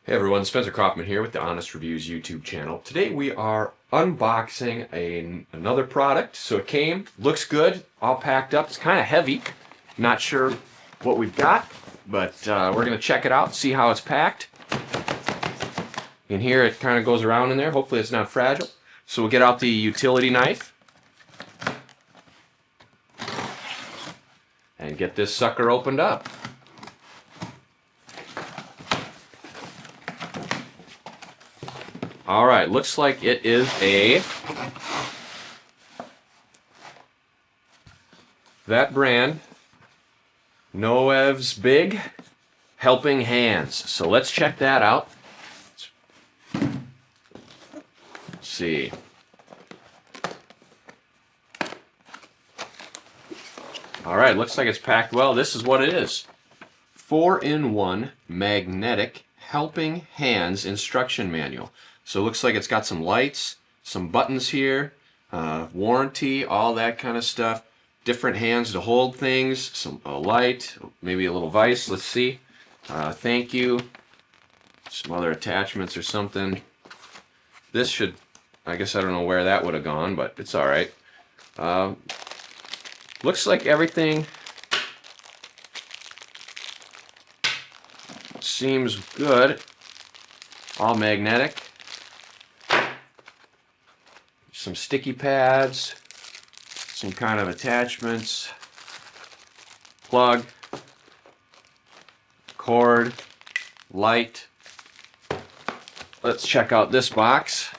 Hey everyone, Spencer Kaufman here with the Honest Reviews YouTube channel. Today we are unboxing another product. So it came, looks good, all packed up. It's kind of heavy. Not sure what we've got, but we're going to check it out, see how it's packed. In here it kind of goes around in there. Hopefully it's not fragile. So we'll get out the utility knife and get this sucker opened up. All right, looks like it is that brand, Noev's Big Helping Hands. So let's check that out. Let's see. All right, looks like it's packed well. This is what it is. 4-in-1 magnetic helping hands instruction manual. So it looks like it's got some lights, some buttons here, warranty, all that kind of stuff. Different hands to hold things, a light, maybe a little vise. Let's see. Thank you. Some other attachments or something. This should, I guess I don't know where that would have gone, but it's all right. Looks like everything seems good. All magnetic. Some sticky pads, some kind of attachments, plug, cord, light. Let's check out this box.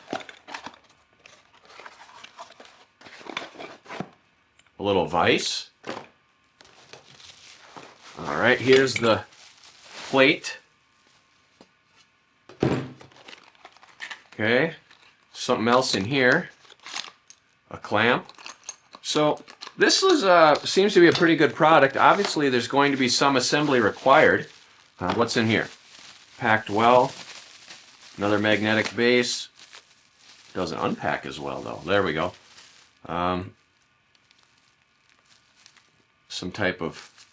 A little vise. All right, here's the plate. Okay, something else in here. A clamp. So this is seems to be a pretty good product. Obviously there's going to be some assembly required. What's in here? Packed well. Another magnetic base. Doesn't unpack as well though. There we go. Some type of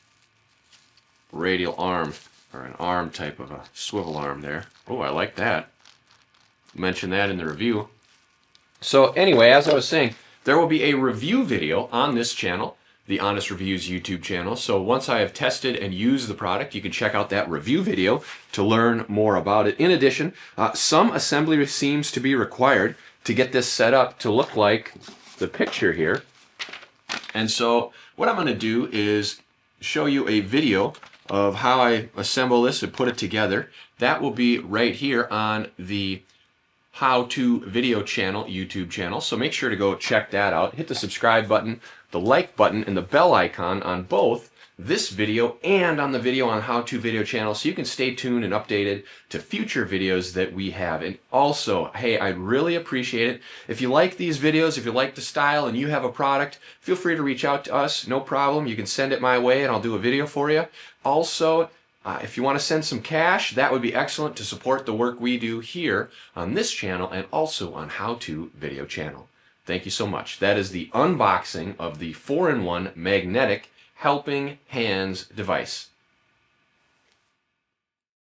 radial arm, or an arm type of a swivel arm there. Oh, I like that. Mentioned that in the review. So anyway, as I was saying, there will be a review video on this channel, the Honest Reviews YouTube channel. So once I have tested and used the product, you can check out that review video to learn more about it. In addition, some assembly seems to be required to get this set up to look like the picture here. And so what I'm going to do is show you a video of how I assemble this and put it together. That will be right here on the How To Video channel, YouTube channel. So make sure to go check that out. Hit the subscribe button, the like button, and the bell icon on both this video and on the video on How To Video channel so you can stay tuned and updated to future videos that we have. And also, hey, I'd really appreciate it if you like these videos, if you like the style and you have a product, feel free to reach out to us. No problem. You can send it my way and I'll do a video for you. Also, if you want to send some cash, that would be excellent to support the work we do here on this channel and also on How To Video channel. Thank you so much. That is the unboxing of the 4-in-1 magnetic helping hands device.